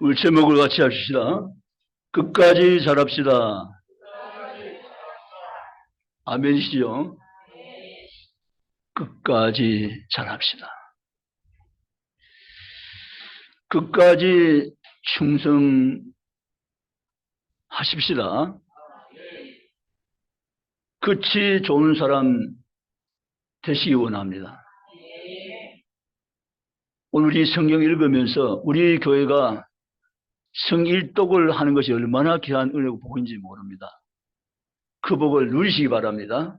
우리 제목을 같이 합시다. 끝까지 잘합시다. 아멘이시죠? 끝까지 잘합시다. 끝까지 충성하십시다. 끝이 좋은 사람 되시기 원합니다. 오늘 이 성경 읽으면서 우리 교회가 성일독을 하는 것이 얼마나 귀한 은혜고 복인지 모릅니다. 그 복을 누리시기 바랍니다.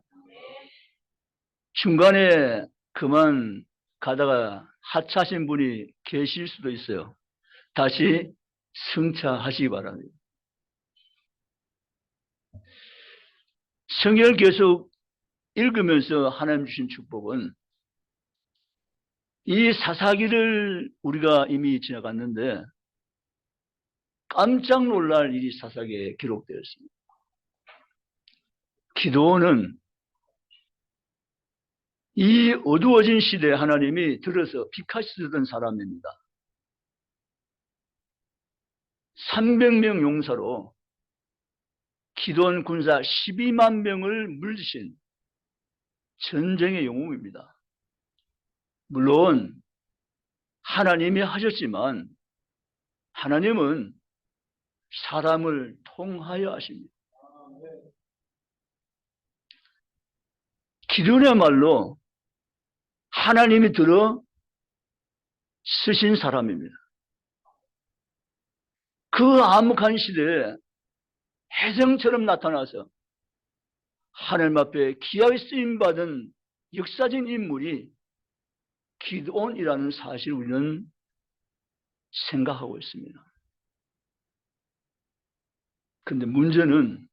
중간에 그만 가다가 하차하신 분이 계실 수도 있어요. 다시 성차하시기 바랍니다. 성경을 계속 읽으면서 하나님 주신 축복은 이 사사기를 우리가 이미 지나갔는데 깜짝 놀랄 일이 사사기에 기록되었습니다. 기드온은 이 어두워진 시대에 하나님이 들어서 빛하시던 사람입니다. 300명 용사로 기드온 군사 12만 명을 물리신 전쟁의 영웅입니다. 물론 하나님이 하셨지만 하나님은 사람을 통하여 하십니다. 기드온이야말로 하나님이 들어 쓰신 사람입니다. 그 암흑한 시대에 혜성처럼 나타나서 하나님 앞에 귀하게 쓰임받은 역사적인 인물이 기드온이라는 사실을 우리는 생각하고 있습니다. 그런데 문제는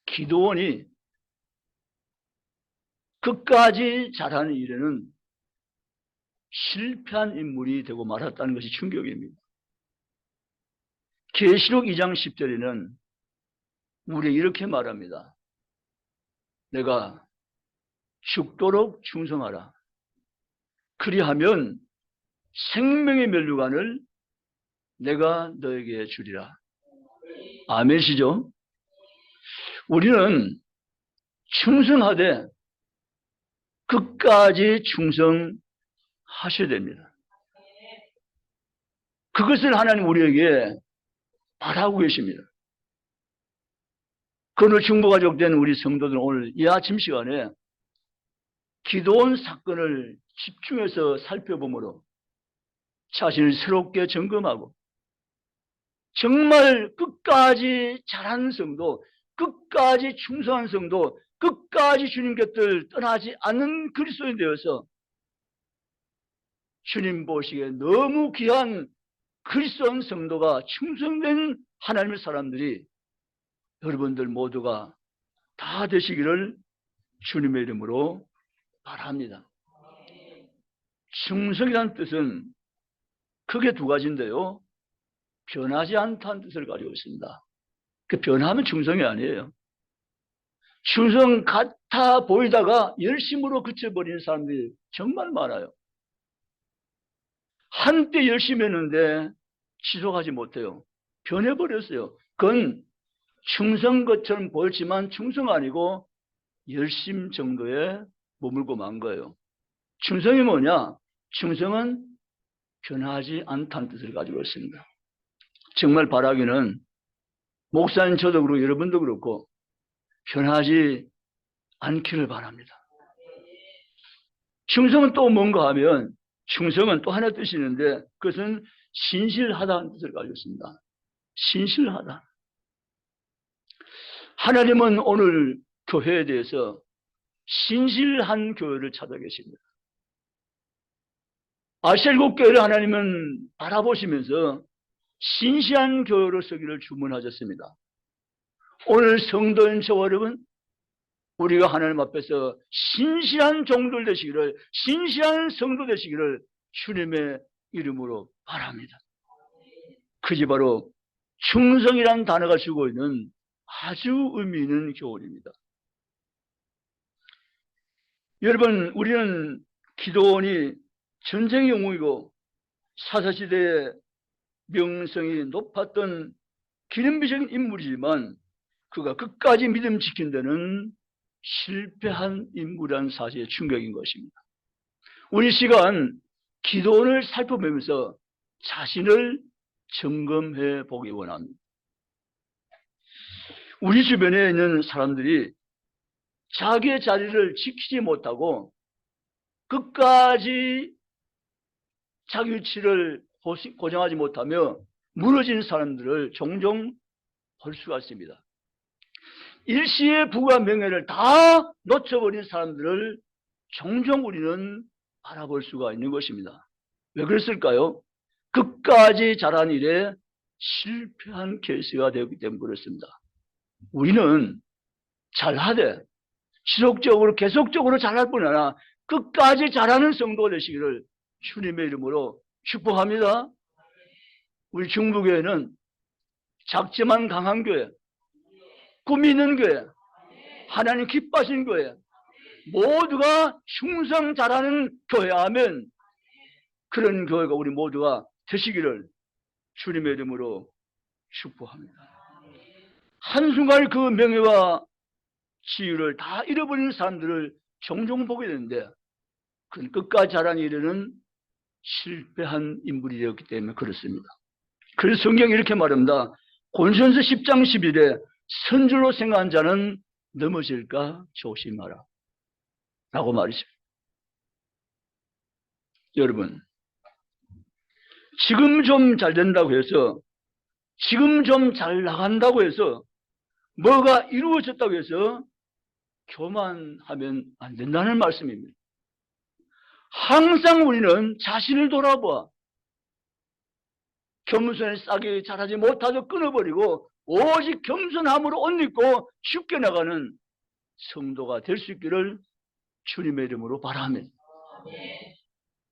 기드온이 끝까지 잘하는 일에는 실패한 인물이 되고 말았다는 것이 충격입니다. 계시록 2장 10절에는 우리에게 이렇게 말합니다. 내가 죽도록 충성하라. 그리하면 생명의 면류관을 내가 너에게 주리라. 아멘이시죠? 우리는 충성하되 끝까지 충성하셔야 됩니다. 그것을 하나님 우리에게 바라고 계십니다. 그늘 중보가족 된 우리 성도들은 오늘 이 아침 시간에 기드온 사건을 집중해서 살펴보므로 자신을 새롭게 점검하고 정말 끝까지 잘하는 성도, 끝까지 충성한 성도, 끝까지 주님 곁을 떠나지 않는 그리스도인 되어서 주님 보시기에 너무 귀한 그리스도인 성도가 충성된 하나님의 사람들이 여러분들 모두가 다 되시기를 주님의 이름으로 바랍니다. 충성이라는 뜻은 크게 두 가지인데요. 변하지 않다는 뜻을 가지고 있습니다. 그 변하면 충성이 아니에요. 충성 같아 보이다가 열심으로 그쳐버리는 사람들이 정말 많아요. 한때 열심히 했는데 지속하지 못해요. 변해버렸어요. 그건 충성 것처럼 보였지만 충성 아니고 열심 정도에 머물고 만 거예요. 충성이 뭐냐? 충성은 변하지 않다는 뜻을 가지고 있습니다. 정말 바라기는 목사님 저도 그렇고 여러분도 그렇고 변하지 않기를 바랍니다. 충성은 또 뭔가 하면 충성은 또 하나 뜻이 있는데 그것은 신실하다는 뜻을 가지고 있습니다. 신실하다. 하나님은 오늘 교회에 대해서 신실한 교회를 찾아 계십니다. 아시아 일곱 교회를 하나님은 바라보시면서 신실한 교회로 서기를 주문하셨습니다. 오늘 성도인 저와 여러분, 우리가 하나님 앞에서 신실한 종들 되시기를, 신실한 성도 되시기를 주님의 이름으로 바랍니다. 그게 바로 충성이라는 단어가 주고 있는 아주 의미 있는 교훈입니다. 여러분, 우리는 기드온이 전쟁의 영웅이고 사사시대에 명성이 높았던 기념비적인 인물이지만 그가 끝까지 믿음 지킨 데는 실패한 인물이라는 사실의 충격인 것입니다. 우리 시간 기도원을 살펴보면서 자신을 점검해 보기 원합니다. 우리 주변에 있는 사람들이 자기의 자리를 지키지 못하고 끝까지 자기 위치를 고정하지 못하며 무너진 사람들을 종종 볼 수가 있습니다. 일시의 부와 명예를 다 놓쳐버린 사람들을 종종 우리는 알아볼 수가 있는 것입니다. 왜 그랬을까요? 끝까지 잘한 일에 실패한 케이스가 되었기 때문에 그렇습니다. 우리는 잘하되 지속적으로 계속적으로 잘할 뿐 아니라 끝까지 잘하는 성도가 되시기를 주님의 이름으로 축복합니다. 우리 중부교회는 작지만 강한 교회, 꿈이 있는 교회, 하나님 기뻐하시는 교회, 모두가 충성 잘하는 교회하면 그런 교회가 우리 모두가 되시기를 주님의 이름으로 축복합니다. 한순간 그 명예와 지위를 다 잃어버리는 사람들을 종종 보게 되는데 그는 끝까지 잘한 일에는 실패한 인물이 되었기 때문에 그렇습니다. 그래서 성경이 이렇게 말합니다. 고린도전서 10장 11에 선줄로 생각한 자는 넘어질까 조심하라 라고 말이죠. 여러분, 지금 좀 잘 된다고 해서, 지금 좀 잘 나간다고 해서, 뭐가 이루어졌다고 해서 교만하면 안 된다는 말씀입니다. 항상 우리는 자신을 돌아보아 겸손에 싹이 자라지 못하도록 끊어버리고 오직 겸손함으로 옷 입고 쉽게 나가는 성도가 될 수 있기를 주님의 이름으로 바라면,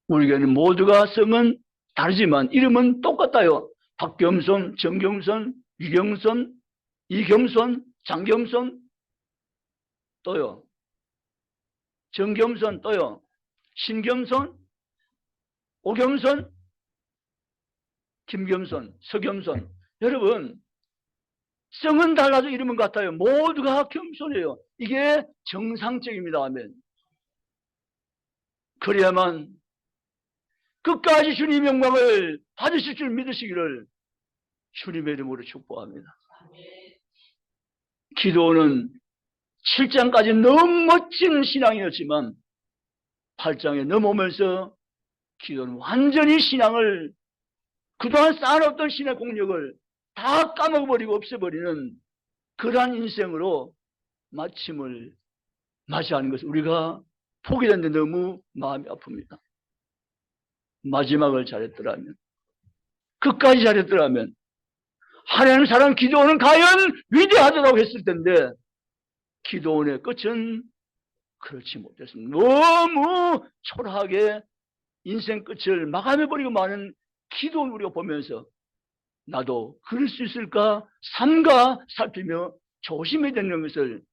우리에게는 모두가 성은 다르지만 이름은 똑같아요. 박겸손, 정겸손, 유경손, 이겸손, 장겸손, 또요 정겸손, 또요 신겸손, 오겸손, 김겸손, 서겸손. 여러분, 성은 달라도 이름은 같아요. 모두가 겸손해요. 이게 정상적입니다. 아멘. 그래야만 끝까지 주님의 영광을 받으실 줄 믿으시기를 주님의 이름으로 축복합니다. 기도는 7장까지 너무 멋진 신앙이었지만 8장에 넘어오면서 기도는 완전히 신앙을, 그동안 쌓아놓던 신의 공력을 다 까먹어버리고 없애버리는 그러한 인생으로 마침을 맞이하는 것을 우리가 보게 됐는데 너무 마음이 아픕니다. 마지막을 잘했더라면, 끝까지 잘했더라면 하나님 사람 기도원은 과연 위대하더라고 했을 텐데 기도원의 끝은 그렇지 못했습니다. 너무 초라하게 인생 끝을 마감해버리고 마는 기도원 우리가 보면서 나도 그럴 수 있을까 삼가 살피며 조심해야 되는 것을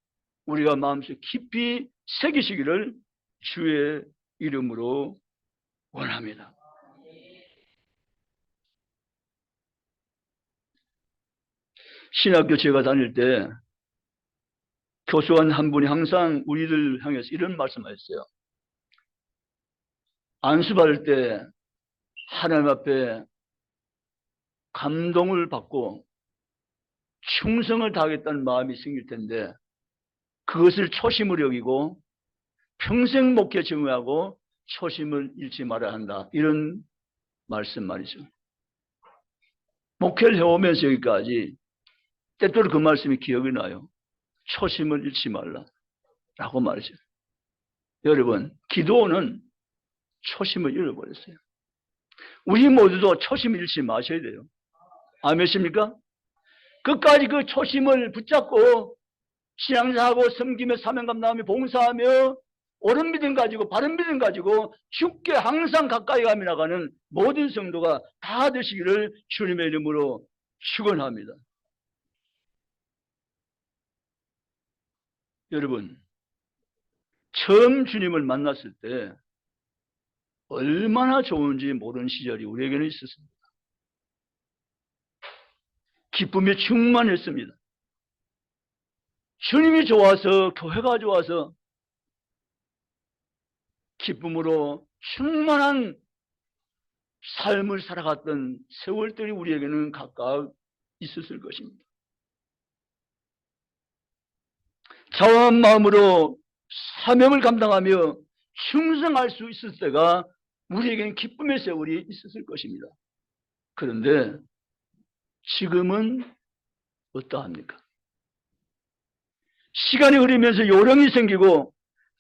우리가 마음속에 깊이 새기시기를 주의 이름으로 원합니다. 신학교 제가 다닐 때 교수원 한 분이 항상 우리들 향해서 이런 말씀하셨어요. 안수받을 때 하나님 앞에 감동을 받고 충성을 다하겠다는 마음이 생길 텐데 그것을 초심으로 여기고 평생 목회 증오하고 초심을 잃지 말아야 한다. 이런 말씀 말이죠. 목회를 해오면서 여기까지 때때로 그 말씀이 기억이 나요. 초심을 잃지 말라 라고 말이죠. 여러분, 기도는 초심을 잃어버렸어요. 우리 모두도 초심을 잃지 마셔야 돼요. 아멘입니까? 끝까지 그 초심을 붙잡고 신앙사하고 섬기며 사명감당하며 봉사하며 옳은 믿음 가지고 바른 믿음 가지고 주께 항상 가까이 가며 나가는 모든 성도가 다 되시기를 주님의 이름으로 축원합니다. 여러분, 처음 주님을 만났을 때 얼마나 좋은지 모르는 시절이 우리에게는 있었습니다. 기쁨이 충만했습니다. 주님이 좋아서, 교회가 좋아서 기쁨으로 충만한 삶을 살아갔던 세월들이 우리에게는 각각 있었을 것입니다. 자원한 마음으로 사명을 감당하며 충성할 수 있을 때가 우리에게는 기쁨의 세월이 있었을 것입니다. 그런데 지금은 어떠합니까? 시간이 흐르면서 요령이 생기고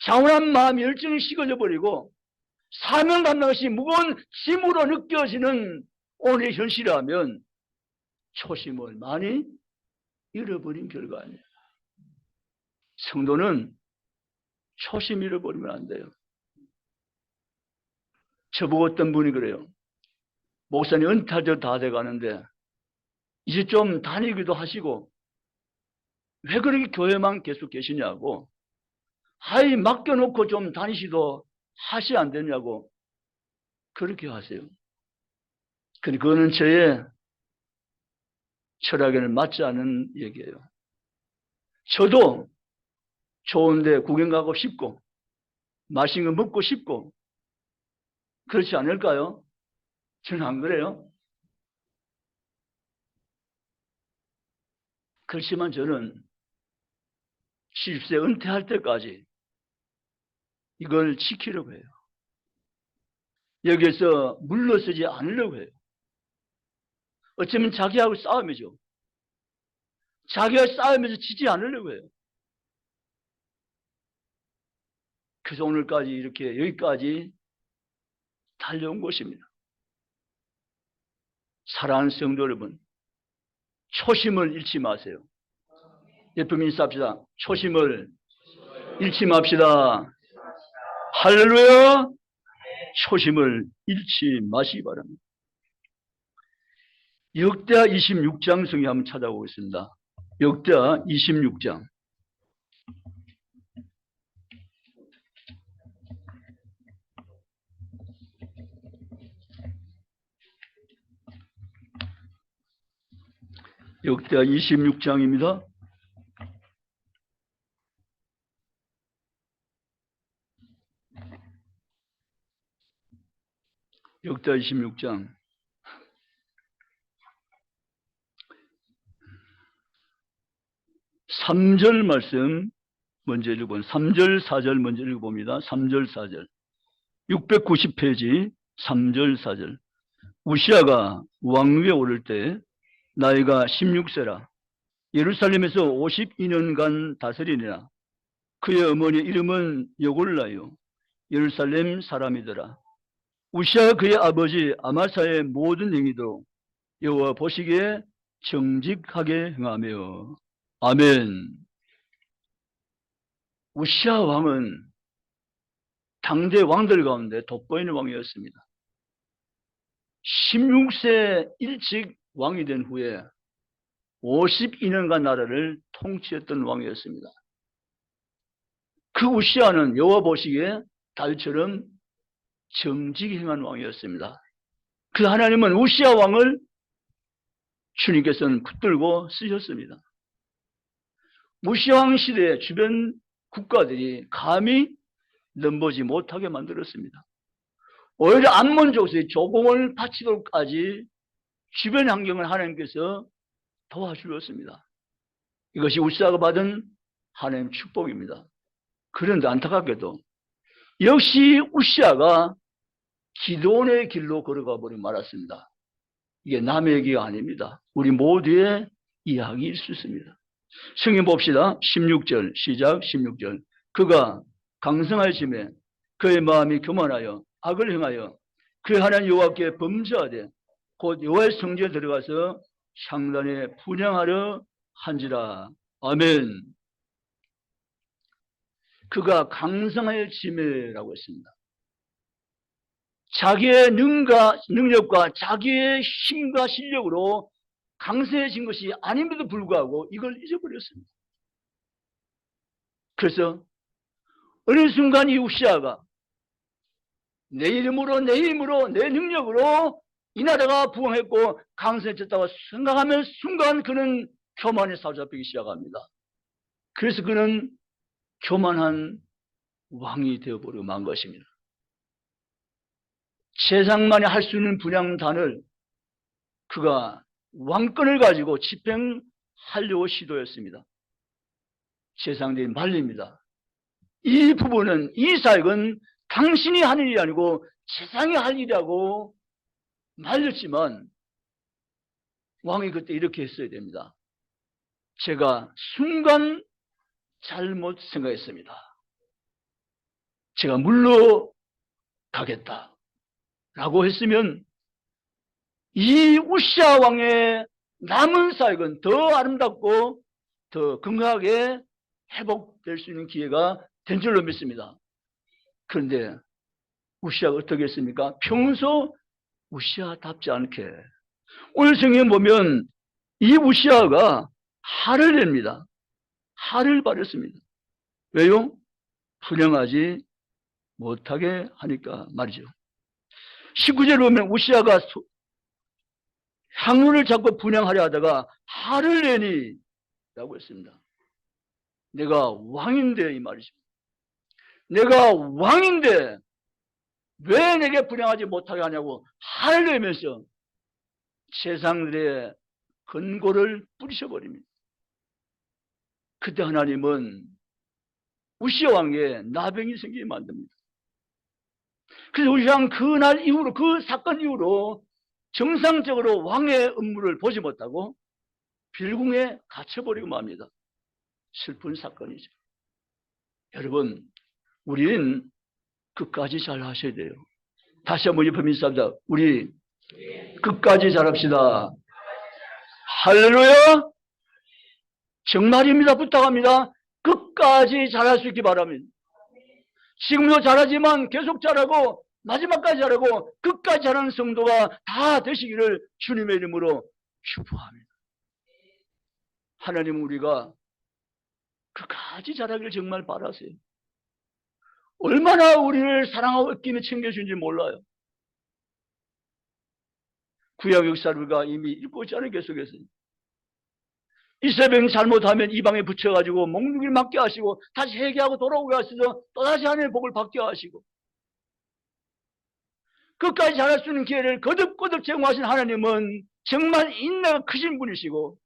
자원한 마음이 열정이 식어져 버리고 사명 감당 것이 무거운 짐으로 느껴지는 오늘의 현실이라면 초심을 많이 잃어버린 결과 아니에요. 성도는 초심 잃어버리면 안 돼요. 저보고 어떤 분이 그래요. 목사님 은퇴도 다 돼가는데 이제 좀 다니기도 하시고 왜 그렇게 교회만 계속 계시냐고, 하이 맡겨놓고 좀 다니시도 하시 안 되냐고 그렇게 하세요. 근데 그거는 저의 철학에는 맞지 않은 얘기예요. 저도 좋은데 구경 가고 싶고 맛있는 거 먹고 싶고 그렇지 않을까요? 저는 안 그래요. 그렇지만 저는 70세 은퇴할 때까지 이걸 지키려고 해요. 여기에서 물러서지 않으려고 해요. 어쩌면 자기하고 싸움이죠. 자기가 싸우면서 지지 않으려고 해요. 그래서 오늘까지 이렇게 여기까지 달려온 것입니다. 사랑하는 성도 여러분, 초심을 잃지 마세요. 예쁨 인사합시다. 초심을 잃지 맙시다. 할렐루야. 초심을 잃지 마시기 바랍니다. 역대하 26장 성경 한번 찾아보겠습니다. 역대하 26장. 역대하 26장입니다. 역대하 26장 3절 말씀 먼저 읽어보면 3절 4절 먼저 읽어봅니다. 3절 4절 690페이지 3절 4절. 우시아가 왕위에 오를 때 나이가 16세라. 예루살렘에서 52년간 다스리니라. 그의 어머니 이름은 여골라요. 예루살렘 사람이더라. 우시아가 그의 아버지 아마사의 모든 행위도 여호와 보시기에 정직하게 행하며. 아멘. 우시아 왕은 당대 왕들 가운데 돋보이는 왕이었습니다. 16세 일찍 왕이 된 후에 52년간 나라를 통치했던 왕이었습니다. 그 우시아는 여호와 보시기에 다윗처럼 정직히 행한 왕이었습니다. 그 하나님은 우시아 왕을 주님께서는 붙들고 쓰셨습니다. 우시아 왕 시대에 주변 국가들이 감히 넘보지 못하게 만들었습니다. 오히려 암몬 족속이 조공을 바치도록까지 주변 환경을 하나님께서 도와주었습니다. 이것이 우시아가 받은 하나님의 축복입니다. 그런데 안타깝게도 역시 우시아가 기드온의 길로 걸어가 버리고 말았습니다. 이게 남의 얘기가 아닙니다. 우리 모두의 이야기일 수 있습니다. 성경 봅시다. 16절 시작. 16절. 그가 강성하심에 그의 마음이 교만하여 악을 행하여 그의 하나님 여호와께 범죄하되 곧 여호와의 성전에 들어가서 향단에 분향하려 한지라. 아멘. 그가 강성하여 짐에라고 했습니다. 자기의 능력과 자기의 힘과 실력으로 강성해진 것이 아님에도 불구하고 이걸 잊어버렸습니다. 그래서 어느 순간 이 우시아가 내 이름으로 내 힘으로 내 능력으로 이 나라가 부흥했고 강성해졌다고 생각하면 순간 그는 교만에 사로잡히기 시작합니다. 그래서 그는 교만한 왕이 되어버리고 만 것입니다. 세상만이 할 수 있는 분향단을 그가 왕권을 가지고 집행하려고 시도했습니다. 세상들이 말립니다. 이 부분은, 이 사역은 당신이 할 일이 아니고 세상이 할 일이라고 말렸지만 왕이 그때 이렇게 했어야 됩니다. 제가 순간 잘못 생각했습니다. 제가 물러가겠다 라고 했으면 이 우시아 왕의 남은 사역은 더 아름답고 더 건강하게 회복될 수 있는 기회가 된 줄로 믿습니다. 그런데 우시아가 어떻게 했습니까? 평소 우시아답지 않게, 오늘 성경에 보면 이 우시아가 화를 냅니다. 화를 발했습니다. 왜요? 분양하지 못하게 하니까 말이죠. 19절에 보면 우시아가 향로를 잡고 분양하려 하다가 화를 내니 라고 했습니다. 내가 왕인데, 이 말이죠. 내가 왕인데 왜 내게 분양하지 못하게 하냐고 화를 내면서 세상들의 근고를 뿌리셔버립니다. 그때 하나님은 우시아 왕에 나병이 생기게 만듭니다. 그래서 우시아 왕 그날 이후로, 그 사건 이후로 정상적으로 왕의 업무를 보지 못하고 빌궁에 갇혀버리고 맙니다. 슬픈 사건이죠. 여러분, 우리는 끝까지 잘 하셔야 돼요. 다시 한번 옆에 인사합니다. 우리 끝까지 잘합시다. 할렐루야! 정말입니다. 부탁합니다. 끝까지 잘할 수 있기 바랍니다. 지금도 잘하지만 계속 잘하고 마지막까지 잘하고 끝까지 잘하는 성도가 다 되시기를 주님의 이름으로 축복합니다. 하나님은 우리가 끝까지 잘하기를 정말 바라세요. 얼마나 우리를 사랑하고 아끼며 챙겨주는지 몰라요. 구약 역사를 우리가 이미 읽고 있잖아요. 계속해서 이스라엘이 잘못하면 이방에 붙여가지고 몽둥이를 맞게 하시고 다시 회개하고 돌아오게 하셔서 또다시 하나님의 복을 받게 하시고 끝까지 잘할 수 있는 기회를 거듭거듭 제공하신 하나님은 정말 인내가 크신 분이시고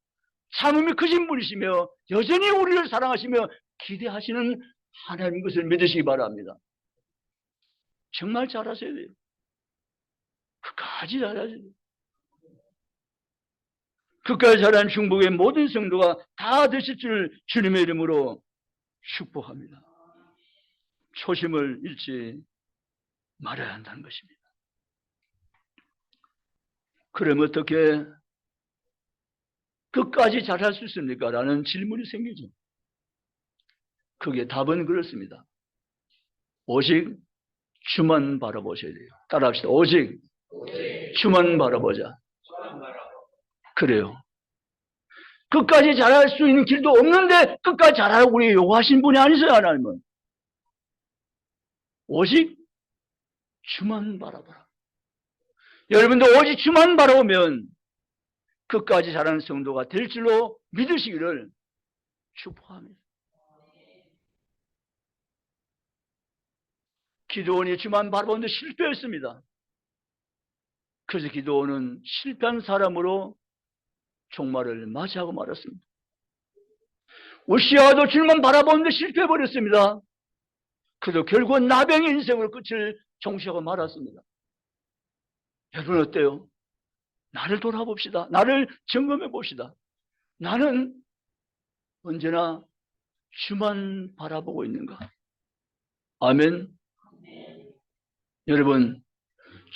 참음이 크신 분이시며 여전히 우리를 사랑하시며 기대하시는 하나님 것을 믿으시기 바랍니다. 정말 잘하셔야 돼요. 끝까지 잘하셔야 돼요. 끝까지 잘하는 중복의 모든 성도가 다 되실 줄 주님의 이름으로 축복합니다. 초심을 잃지 말아야 한다는 것입니다. 그럼 어떻게 끝까지 잘할 수 있습니까? 라는 질문이 생기죠. 그게 답은 그렇습니다. 오직 주만 바라보셔야 돼요. 따라합시다. 오직 주만 바라보자. 그래요. 끝까지 잘할 수 있는 길도 없는데 끝까지 잘하라고 우리 요구하신 분이 아니세요, 하나님은. 오직 주만 바라보라. 여러분도 오직 주만 바라보면 끝까지 잘하는 성도가 될 줄로 믿으시기를 축복합니다. 기드온이 주만 바라보는데 실패했습니다. 그래서 기드온은 실패한 사람으로 종말을 맞이하고 말았습니다. 우시아도 주만 바라보는데 실패해버렸습니다. 그래도 결국은 나병의 인생으로 끝을 종식하고 말았습니다. 여러분 어때요? 나를 돌아봅시다. 나를 점검해 봅시다. 나는 언제나 주만 바라보고 있는가? 아멘. 여러분,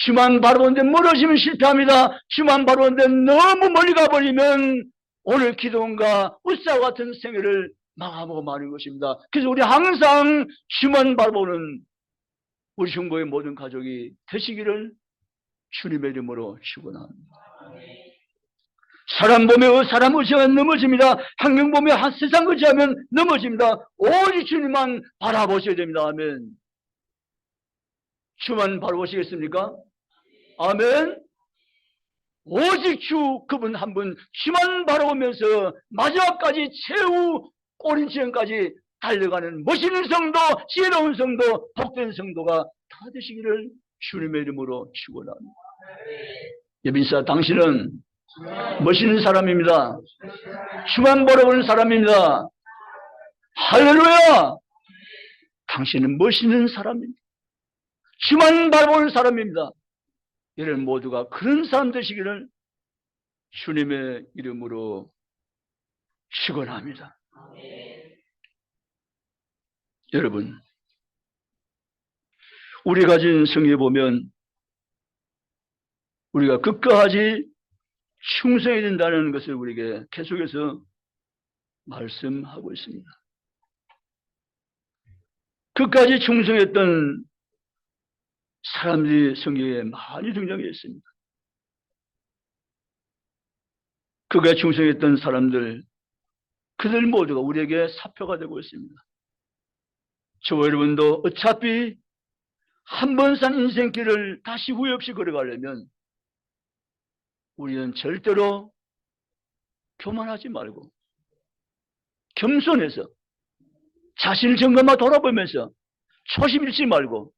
주만 바라보는데 멀어지면 실패합니다. 주만 바라보는데 너무 멀리 가버리면 오늘 기도원과 우시아 같은 생애를 망하고 마는 것입니다. 그래서 우리 항상 주만 바라보는 우리 중보의 모든 가족이 되시기를 주님의 이름으로 축원합니다. 사람 보며 사람 의지하면 넘어집니다. 환경 보며 세상 의지하면 넘어집니다. 오직 주님만 바라보셔야 됩니다. 아멘. 주만 바라보시겠습니까? 아멘. 오직 주 그분 한 분 주만 바라보면서 마지막까지 최후 꼬린지연까지 달려가는 멋있는 성도, 지혜로운 성도, 복된 성도가 다 되시기를 주님의 이름으로 축원합니다. 예빈사, 당신은 멋있는 사람입니다. 주만 바라보는 사람입니다. 할렐루야! 당신은 멋있는 사람입니다. 주만 바라보는 사람입니다. 여러분 모두가 그런 사람 되시기를 주님의 이름으로 축원합니다. 여러분, 우리가 가진 성경에 보면 우리가 끝까지 충성해야 된다는 것을 우리에게 계속해서 말씀하고 있습니다. 끝까지 충성했던 사람들이 성경에 많이 등장해 있습니다. 끝까지 충성했던 사람들, 그들 모두가 우리에게 사표가 되고 있습니다. 저와 여러분도 어차피 한 번 산 인생길을 다시 후회 없이 걸어가려면 우리는 절대로 교만하지 말고 겸손해서 자신을 점검하고 돌아보면서 초심 잃지 말고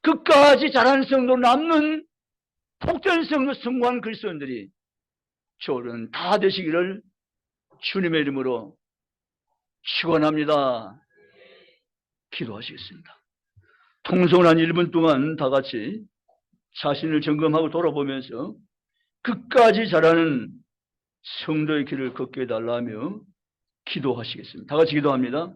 끝까지 자라는 성도 남는 복된 성도 성공한 그리스도인들이 저는 다 되시기를 주님의 이름으로 축원합니다. 기도하시겠습니다. 통성을 한 1분 동안 다 같이 자신을 점검하고 돌아보면서 끝까지 자라는 성도의 길을 걷게 해달라며 기도하시겠습니다. 다 같이 기도합니다.